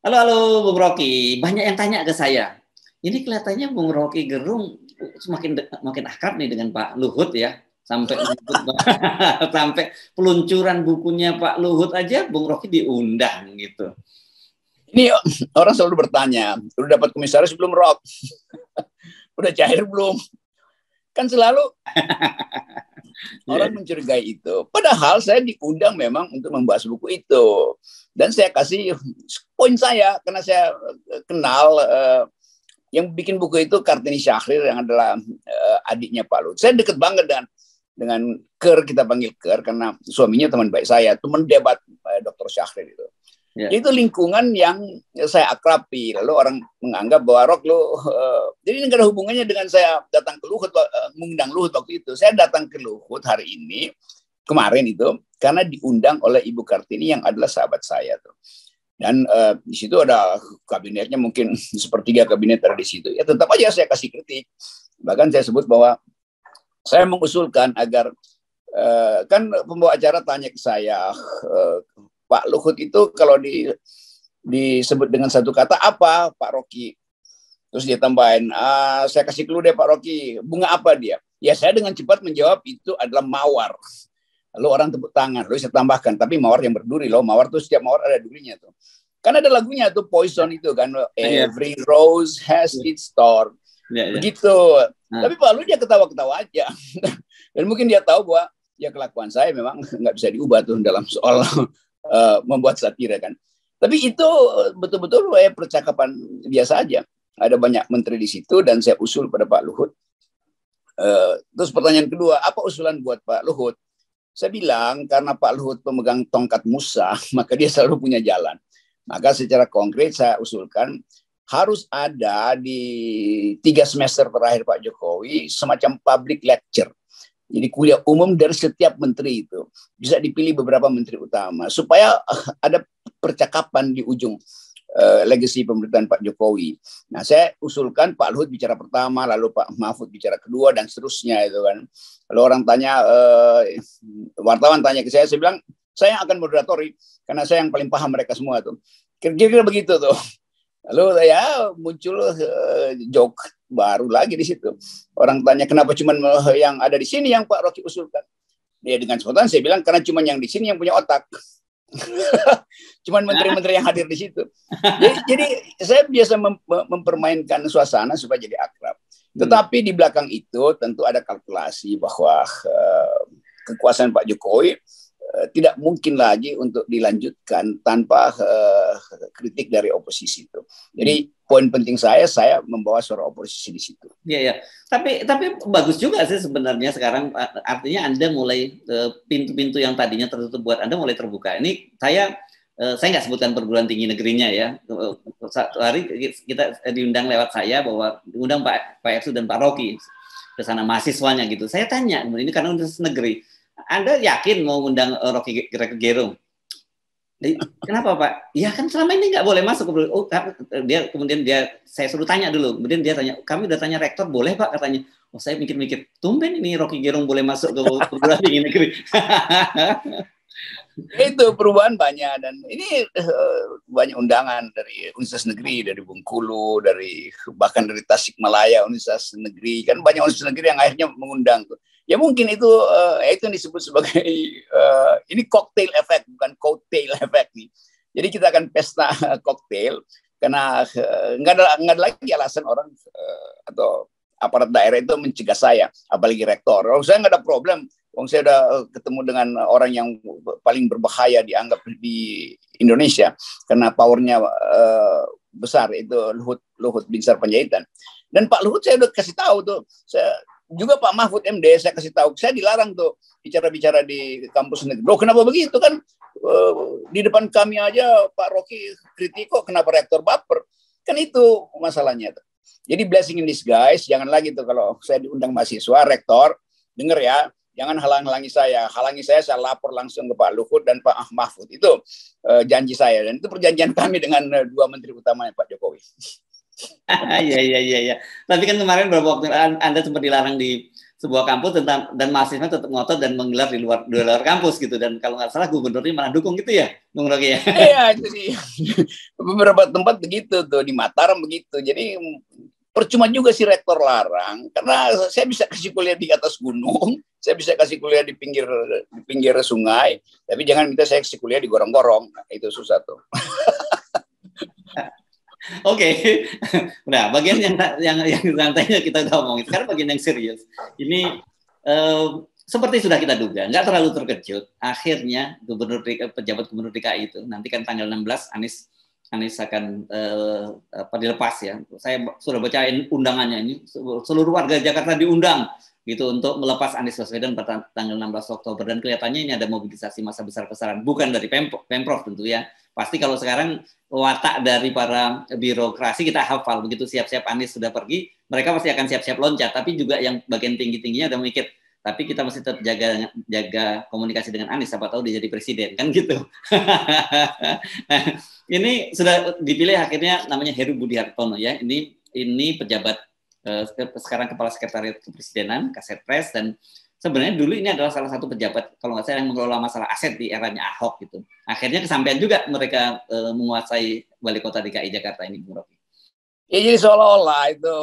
Halo, halo, Bung Rocky. Banyak yang tanya ke saya. Ini kelihatannya Bung Rocky Gerung makin akrab nih dengan Pak Luhut ya. Sampai sampai peluncuran bukunya Pak Luhut aja Bung Rocky diundang gitu. Ini orang selalu bertanya, udah dapat komisaris belum, Rock? Udah cair belum? Kan selalu orang mencurigai itu. Padahal saya diundang memang untuk membahas buku itu. Dan saya kasih poin saya, karena saya kenal yang bikin buku itu Kartini Syahrir yang adalah adiknya Pak Luhut. Saya deket banget dengan Ker, kita panggil Ker, karena suaminya teman baik saya, teman debat Dr. Syahrir itu. Yeah. Itu lingkungan yang saya akrabi. Lalu orang menganggap bahwa Rock jadi ini nggak ada hubungannya dengan saya datang ke Luhut, mengundang Luhut waktu itu. Saya datang ke Luhut hari ini, kemarin itu, karena diundang oleh Ibu Kartini yang adalah sahabat saya tuh. Dan di situ ada kabinetnya, mungkin sepertiga kabinet ada di situ. Ya tetap aja saya kasih kritik. Bahkan saya sebut bahwa saya mengusulkan agar kan pembawa acara tanya ke saya, Pak Luhut itu kalau disebut dengan satu kata apa, Pak Rocky? Terus dia tambahin, saya kasih clue deh Pak Rocky, bunga apa dia? Ya saya dengan cepat menjawab itu adalah mawar. Lalu orang tepuk tangan, lalu saya tambahkan, tapi mawar yang berduri loh, mawar tuh setiap mawar ada durinya tuh. Kan ada lagunya tuh Poison itu kan, every rose has its thorn. Begitu. Tapi Pak Luhut dia ketawa-ketawa aja. Dan mungkin dia tahu bahwa ya kelakuan saya memang nggak bisa diubah tuh dalam soal membuat satira kan. Tapi itu betul-betul percakapan biasa aja. Ada banyak menteri di situ dan saya usul pada Pak Luhut. Terus pertanyaan kedua, apa usulan buat Pak Luhut? Saya bilang karena Pak Luhut pemegang tongkat Musa, maka dia selalu punya jalan. Maka secara konkret saya usulkan harus ada di 3 semester terakhir Pak Jokowi semacam public lecture. Jadi kuliah umum dari setiap menteri itu. Bisa dipilih beberapa menteri utama. Supaya ada percakapan di ujung legasi pemerintahan Pak Jokowi. Nah saya usulkan Pak Luhut bicara pertama, lalu Pak Mahfud bicara kedua, dan seterusnya itu kan. Lalu orang tanya, wartawan tanya ke saya bilang, saya akan moderatori, karena saya yang paling paham mereka semua tuh. Kira-kira begitu tuh. Lalu ya muncul joke baru lagi di situ. Orang tanya kenapa cuma yang ada di sini yang Pak Rocky usulkan. Ya dengan spontan saya bilang karena cuma yang di sini yang punya otak. Cuman menteri-menteri yang hadir di situ. Jadi saya biasa mempermainkan suasana supaya jadi akrab. Tetapi di belakang itu tentu ada kalkulasi bahwa kekuasaan Pak Jokowi tidak mungkin lagi untuk dilanjutkan tanpa kritik dari oposisi itu. Jadi poin penting saya membawa suara oposisi di situ. Iya ya. Tapi bagus juga sih sebenarnya sekarang, artinya Anda mulai pintu-pintu yang tadinya tertutup buat Anda mulai terbuka. Ini saya nggak sebutkan perguruan tinggi negerinya ya. Satu hari kita diundang lewat saya bahwa diundang Pak Ersu dan Pak Rocky ke sana mahasiswanya gitu. Saya tanya, ini karena universitas negeri. Anda yakin mau undang Rocky Gerung? Kenapa Pak? Ya kan selama ini nggak boleh masuk. Oh, kemudian saya suruh tanya dulu. Kemudian dia tanya, kami udah tanya rektor, boleh Pak? Katanya. Oh saya mikir-mikir, tumben ini Rocky Gerung boleh masuk ke perguruan tinggi negeri. Itu perubahan banyak, dan ini banyak undangan dari universitas negeri, dari Bengkulu, bahkan dari Tasikmalaya Universitas Negeri, kan banyak universitas negeri yang akhirnya mengundang tuh. Ya mungkin itu yang disebut sebagai ini cocktail effect, bukan cocktail effect nih. Jadi kita akan pesta cocktail karena nggak ada lagi alasan orang atau aparat daerah itu mencegah saya, apalagi rektor. Saya nggak ada problem. Saya udah ketemu dengan orang yang paling berbahaya dianggap di Indonesia karena powernya besar, itu Luhut Binsar Panjaitan. Dan Pak Luhut saya udah kasih tahu tuh, juga Pak Mahfud MD saya kasih tahu, saya dilarang tuh bicara-bicara di kampus negeri. Loh kenapa begitu kan? Di depan kami aja Pak Rocky kritik kok, kenapa rektor baper? Kan itu masalahnya tuh. Jadi blessing in disguise, jangan lagi tuh kalau saya diundang mahasiswa, rektor, denger ya, jangan halangi saya, saya lapor langsung ke Pak Luhut dan Pak Mahfud. Itu janji saya, dan itu perjanjian kami dengan 2 menteri utamanya Pak Jokowi. Iya. Tapi kan kemarin beberapa waktu Anda sempat dilarang di sebuah kampus dan mahasiswa tetap ngotot dan menggelar di luar kampus gitu, dan kalau nggak salah gubernurnya malah dukung gitu ya, Bung Rocky ya. Iya, jadi beberapa tempat begitu tuh, di Mataram begitu. Jadi percuma juga si rektor larang, karena saya bisa kasih kuliah di atas gunung, saya bisa kasih kuliah di pinggir sungai, tapi jangan minta saya kasih kuliah di gorong-gorong. Nah, itu susah tuh. Oke, nah bagian yang santainya kita udah ngomongin. Sekarang bagian yang serius. Ini seperti sudah kita duga, nggak terlalu terkejut. Akhirnya pejabat gubernur DKI itu nanti kan tanggal 16 Anies akan dilepas ya. Saya sudah bacain undangannya ini. Seluruh warga Jakarta diundang gitu untuk melepas Anies Baswedan pada tanggal 16 Oktober, dan kelihatannya ini ada mobilisasi massa besar-besaran, bukan dari Pemprov tentu ya. Pasti kalau sekarang watak dari para birokrasi kita hafal, begitu siap-siap Anies sudah pergi, mereka pasti akan siap-siap loncat, tapi juga yang bagian tinggi-tingginya udah mikir, tapi kita mesti tetap jaga komunikasi dengan Anies, siapa tahu dia jadi presiden, kan gitu. Ini sudah dipilih akhirnya, namanya Heru Budi Hartono ya, ini pejabat sekarang Kepala Sekretariat Kepresidenan, Kasetpres, dan sebenarnya dulu ini adalah salah satu pejabat, kalau nggak salah, yang mengelola masalah aset di eranya Ahok gitu. Akhirnya kesampaian juga mereka menguasai wali kota DKI Jakarta ini, Bung Rocky. Ya, jadi seolah-olah itu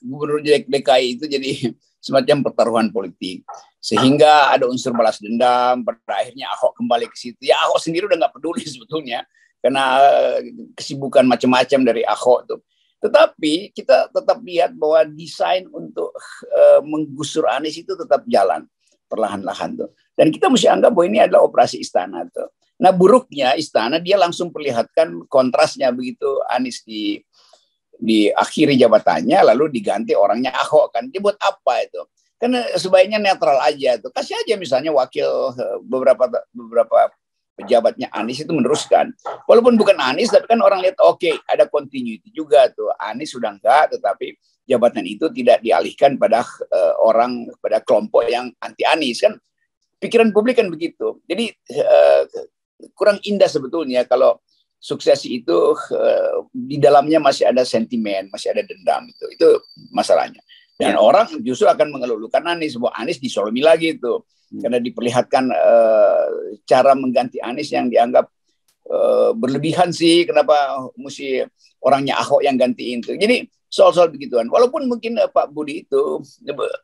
gubernur DKI itu jadi semacam pertaruhan politik, sehingga ada unsur balas dendam. Pada akhirnya Ahok kembali ke situ. Ya, Ahok sendiri udah nggak peduli sebetulnya karena kesibukan macam-macam dari Ahok tuh. Tetapi kita tetap lihat bahwa desain untuk menggusur Anies itu tetap jalan perlahan-lahan tuh. Dan kita mesti anggap bahwa ini adalah operasi istana tuh. Nah, buruknya istana, dia langsung perlihatkan kontrasnya begitu Anies di akhiri jabatannya lalu diganti orangnya Ahok kan. Dia buat apa itu? Karena sebaiknya netral aja tuh. Kasih aja misalnya wakil beberapa pejabatnya Anies itu meneruskan. Walaupun bukan Anies, tapi kan orang lihat oke, ada continuity juga tuh. Anies sudah enggak, tetapi jabatan itu tidak dialihkan pada pada kelompok yang anti Anies kan. Pikiran publik kan begitu. Jadi kurang indah sebetulnya kalau suksesi itu di dalamnya masih ada sentimen, masih ada dendam itu. Itu masalahnya. Dan orang justru akan mengeluhkan Anies, bahwa Anies disolomi lagi itu. Karena diperlihatkan cara mengganti Anies yang dianggap berlebihan sih, kenapa mesti orangnya Ahok yang gantiin itu. Jadi soal-soal begituan. Walaupun mungkin Pak Budi itu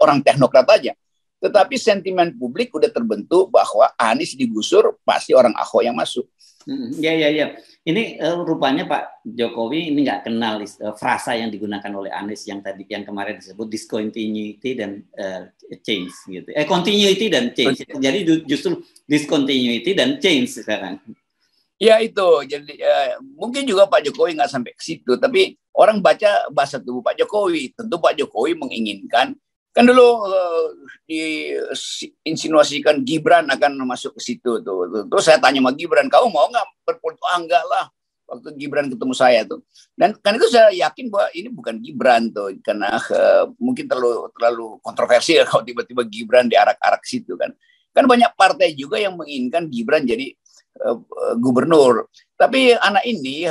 orang teknokrat aja, tetapi sentimen publik udah terbentuk bahwa Anies digusur pasti orang Ahok yang masuk. Ya. Ini rupanya Pak Jokowi ini nggak kenal frasa yang digunakan oleh Anies yang kemarin disebut discontinuity dan change gitu. Continuity dan change. Jadi justru discontinuity dan change sekarang. Ya itu. Jadi mungkin juga Pak Jokowi nggak sampai ke situ, tapi orang baca bahasa tubuh Pak Jokowi. Tentu Pak Jokowi menginginkan. Kan dulu diinsinuasikan Gibran akan masuk ke situ tuh. Terus saya tanya sama Gibran, kamu mau nggak berpolitik? Enggak lah. Waktu Gibran ketemu saya tuh. Dan kan itu saya yakin bahwa ini bukan Gibran tuh, karena mungkin terlalu kontroversi ya kalau tiba-tiba Gibran diarak-arak situ kan. Kan banyak partai juga yang menginginkan Gibran jadi gubernur. Tapi anak ini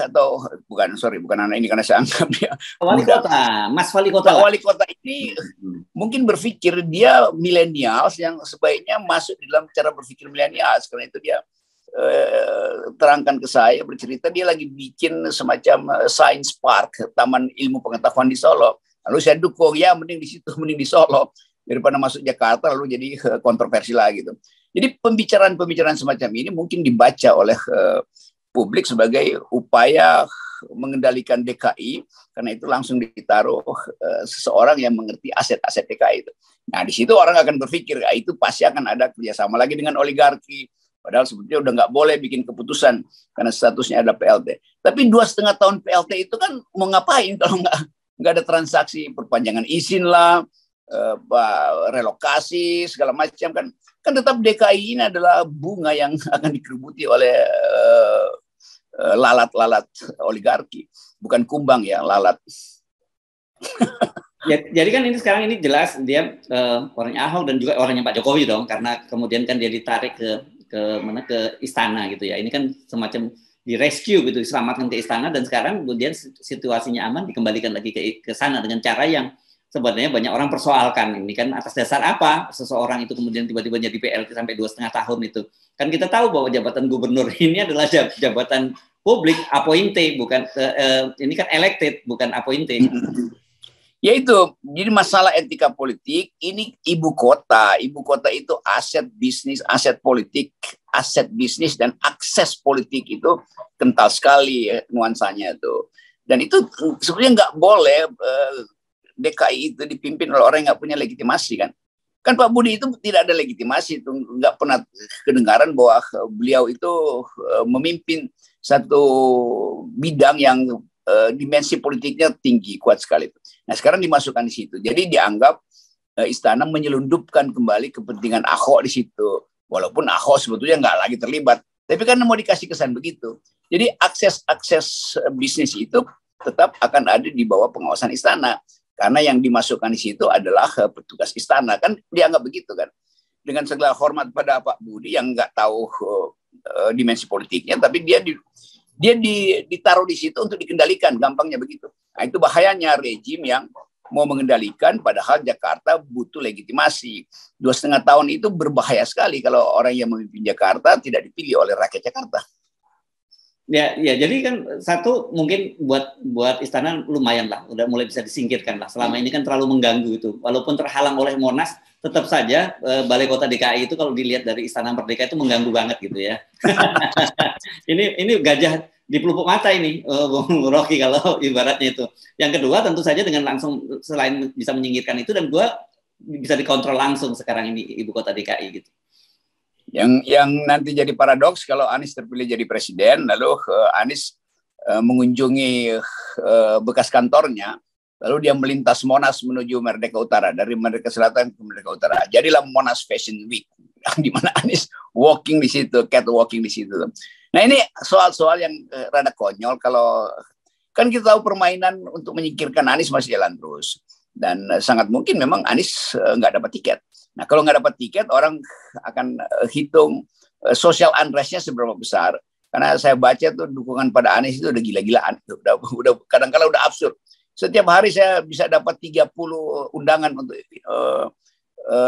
bukan anak ini karena saya anggap dia wali kota, Mas Wali Kota. Wali kota ini mungkin berpikir dia milenials yang sebaiknya masuk di dalam cara berpikir milenials. Karena itu dia terangkan ke saya, bercerita dia lagi bikin semacam science park, taman ilmu pengetahuan di Solo. Lalu saya dukung, ya mending di situ, mending di Solo daripada masuk Jakarta lalu jadi kontroversi lagi gitu. Jadi pembicaraan semacam ini mungkin dibaca oleh publik sebagai upaya mengendalikan DKI, karena itu langsung ditaruh seseorang yang mengerti aset-aset DKI itu. Nah, di situ orang akan berpikir, itu pasti akan ada kerjasama lagi dengan oligarki. Padahal sebetulnya udah nggak boleh bikin keputusan karena statusnya ada PLT. Tapi 2,5 tahun PLT itu kan mau ngapain kalau nggak ada transaksi perpanjangan izin lah, relokasi segala macam kan tetap DKI ini adalah bunga yang akan dikerubuti oleh lalat-lalat oligarki, bukan kumbang ya, lalat. Jadi kan ini sekarang ini jelas dia orangnya Ahok dan juga orangnya Pak Jokowi dong, karena kemudian kan dia ditarik ke istana gitu ya. Ini kan semacam di rescue gitu, diselamatkan ke istana, dan sekarang kemudian situasinya aman dikembalikan lagi ke sana dengan cara yang sebenarnya banyak orang persoalkan ini kan atas dasar apa seseorang itu kemudian tiba-tiba jadi PLT sampai 2,5 tahun itu. Kan kita tahu bahwa jabatan gubernur ini adalah jabatan publik appointee, bukan ini kan elected, bukan appointee. Ya itu, jadi masalah etika politik, ini ibu kota. Ibu kota itu aset bisnis, aset politik, aset bisnis, dan akses politik itu kental sekali nuansanya itu. Dan itu sebenarnya nggak boleh DKI itu dipimpin oleh orang yang nggak punya legitimasi kan. Kan Pak Budi itu tidak ada legitimasi, itu nggak pernah kedengaran bahwa beliau itu memimpin satu bidang yang dimensi politiknya tinggi, kuat sekali. Nah sekarang dimasukkan di situ. Jadi dianggap istana menyelundupkan kembali kepentingan Ahok di situ. Walaupun Ahok sebetulnya nggak lagi terlibat. Tapi kan mau dikasih kesan begitu. Jadi akses bisnis itu tetap akan ada di bawah pengawasan istana. Karena yang dimasukkan di situ adalah petugas istana. Kan dianggap begitu kan. Dengan segala hormat pada Pak Budi yang nggak tahu dimensi politiknya, tapi dia ditaruh di situ untuk dikendalikan, gampangnya begitu. Nah, itu bahayanya rejim yang mau mengendalikan, padahal Jakarta butuh legitimasi. 2,5 tahun itu berbahaya sekali kalau orang yang memimpin Jakarta tidak dipilih oleh rakyat Jakarta. Ya, jadi kan satu mungkin buat istana lumayan lah, udah mulai bisa disingkirkan lah. Selama ini kan terlalu mengganggu itu, walaupun terhalang oleh Monas, tetap saja Balai Kota DKI itu kalau dilihat dari Istana Merdeka itu mengganggu banget gitu ya. ini gajah di pelupuk mata ini, Bung Rocky kalau ibaratnya itu. Yang kedua tentu saja dengan langsung selain bisa menyingkirkan itu dan bisa dikontrol langsung sekarang ini Ibu Kota DKI gitu. Yang nanti jadi paradoks kalau Anies terpilih jadi presiden, lalu Anies mengunjungi bekas kantornya, lalu dia melintas Monas menuju Merdeka Utara, dari Merdeka Selatan ke Merdeka Utara. Jadilah Monas Fashion Week, di mana Anies walking di situ, catwalking di situ. Nah ini soal-soal yang rada konyol. Kalau kan kita tahu permainan untuk menyingkirkan Anies masih jalan terus. Dan sangat mungkin memang Anies nggak dapat tiket. Nah kalau nggak dapat tiket, orang akan hitung social unrest-nya seberapa besar. Karena saya baca tuh dukungan pada Anies itu udah gila-gilaan. Udah kadang-kala udah absurd. Setiap hari saya bisa dapat 30 undangan untuk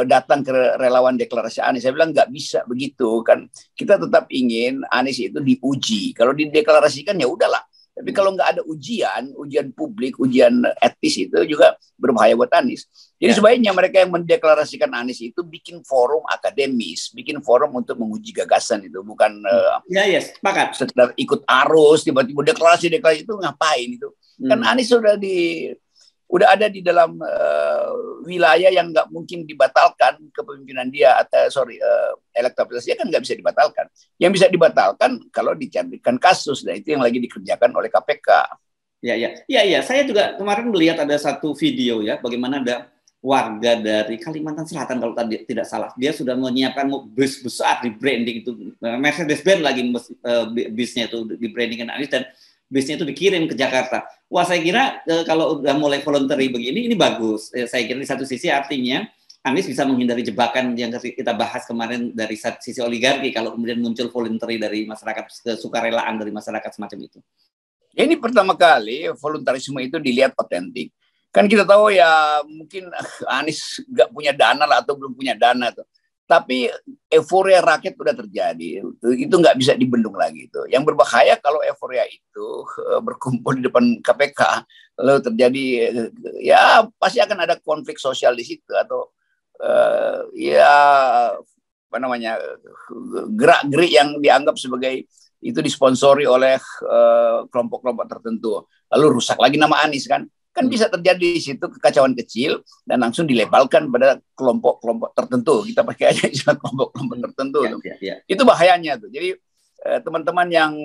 datang ke relawan deklarasi Anies. Saya bilang nggak bisa begitu kan. Kita tetap ingin Anies itu diuji. Kalau dideklarasikan ya udahlah. Tapi kalau nggak ada ujian publik, ujian etis itu juga berbahaya buat Anies. Jadi sebaiknya mereka yang mendeklarasikan Anies itu bikin forum akademis, bikin forum untuk menguji gagasan itu, bukan sepakat. Sekedar ikut arus tiba-tiba deklarasi itu ngapain itu? Kan Anies udah ada di dalam wilayah yang nggak mungkin dibatalkan kepemimpinan dia, atau elektabilitasnya kan nggak bisa dibatalkan. Yang bisa dibatalkan kalau dicarikan kasus, dan itu yang lagi dikerjakan oleh KPK. Ya. Saya juga kemarin melihat ada satu video ya, bagaimana ada warga dari Kalimantan Selatan kalau tadi tidak salah, dia sudah menyiapkan bus besar di branding itu, Mercedes-Benz lagi bisnya itu di brandingkan Anies, dan bisnya itu dikirim ke Jakarta. Wah, saya kira kalau udah mulai voluntary begini, ini bagus. Saya kira di satu sisi artinya Anies bisa menghindari jebakan yang kita bahas kemarin dari sisi oligarki, kalau kemudian muncul voluntary dari masyarakat, kesukarelaan dari masyarakat semacam itu. Ini pertama kali voluntarisme itu dilihat otentik. Kan kita tahu ya mungkin Anies nggak punya dana lah atau belum punya dana tuh. Tapi euforia rakyat udah terjadi, itu nggak bisa dibendung lagi itu. Yang berbahaya kalau euforia itu berkumpul di depan KPK, lalu terjadi ya pasti akan ada konflik sosial di situ, atau gerak-gerik yang dianggap sebagai itu disponsori oleh kelompok-kelompok tertentu, lalu rusak lagi nama Anies kan bisa terjadi di situ kekacauan kecil dan langsung dilabelkan pada kelompok-kelompok tertentu. Kita pakai aja istilah kelompok-kelompok tertentu. Itu bahayanya tuh. Jadi teman-teman yang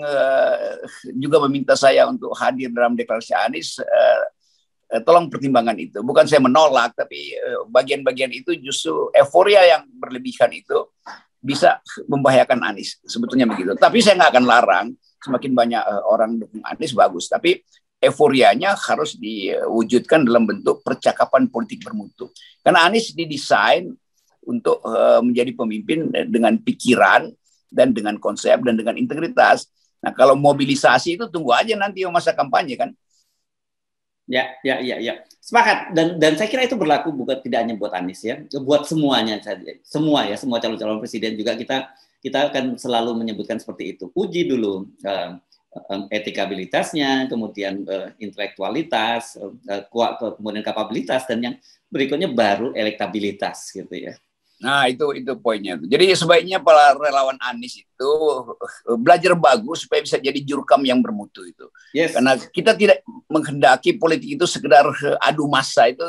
juga meminta saya untuk hadir dalam deklarasi Anies, tolong pertimbangkan itu. Bukan saya menolak, tapi bagian-bagian itu justru euforia yang berlebihan itu bisa membahayakan Anies. Sebetulnya begitu. Tapi saya nggak akan larang, semakin banyak orang dukung Anies bagus. Tapi euforianya harus diwujudkan dalam bentuk percakapan politik bermutu. Karena Anies didesain untuk menjadi pemimpin dengan pikiran dan dengan konsep dan dengan integritas. Nah, kalau mobilisasi itu tunggu aja nanti masa kampanye kan. Ya. Sepakat. Dan saya kira itu berlaku bukan tidak hanya buat Anies ya, buat semuanya saja. Semua calon-calon presiden juga kita akan selalu menyebutkan seperti itu. Uji dulu etikabilitasnya, kemudian intelektualitas, kemudian kapabilitas, dan yang berikutnya baru elektabilitas gitu ya. Nah, itu poinnya. Jadi sebaiknya para relawan Anies itu belajar bagus supaya bisa jadi jurkam yang bermutu itu. Yes. Karena kita tidak menghendaki politik itu sekedar adu massa, itu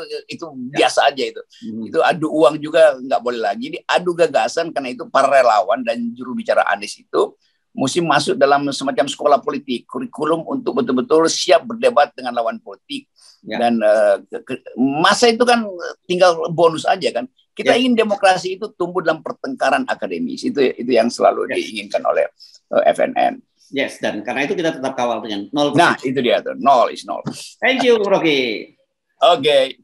biasa aja itu. Itu adu uang juga nggak boleh lagi. Jadi adu gagasan, karena itu para relawan dan juru bicara Anies itu mesti masuk dalam semacam sekolah politik, kurikulum untuk betul-betul siap berdebat dengan lawan politik. Dan masa itu kan tinggal bonus aja kan. Kita ingin demokrasi itu tumbuh dalam pertengkaran akademis. Itu yang selalu diinginkan oleh FNN. Yes, dan karena itu kita tetap kawal dengan 0%. Nah, itu dia tuh, 0 is 0. Thank you, Rocky. Oke.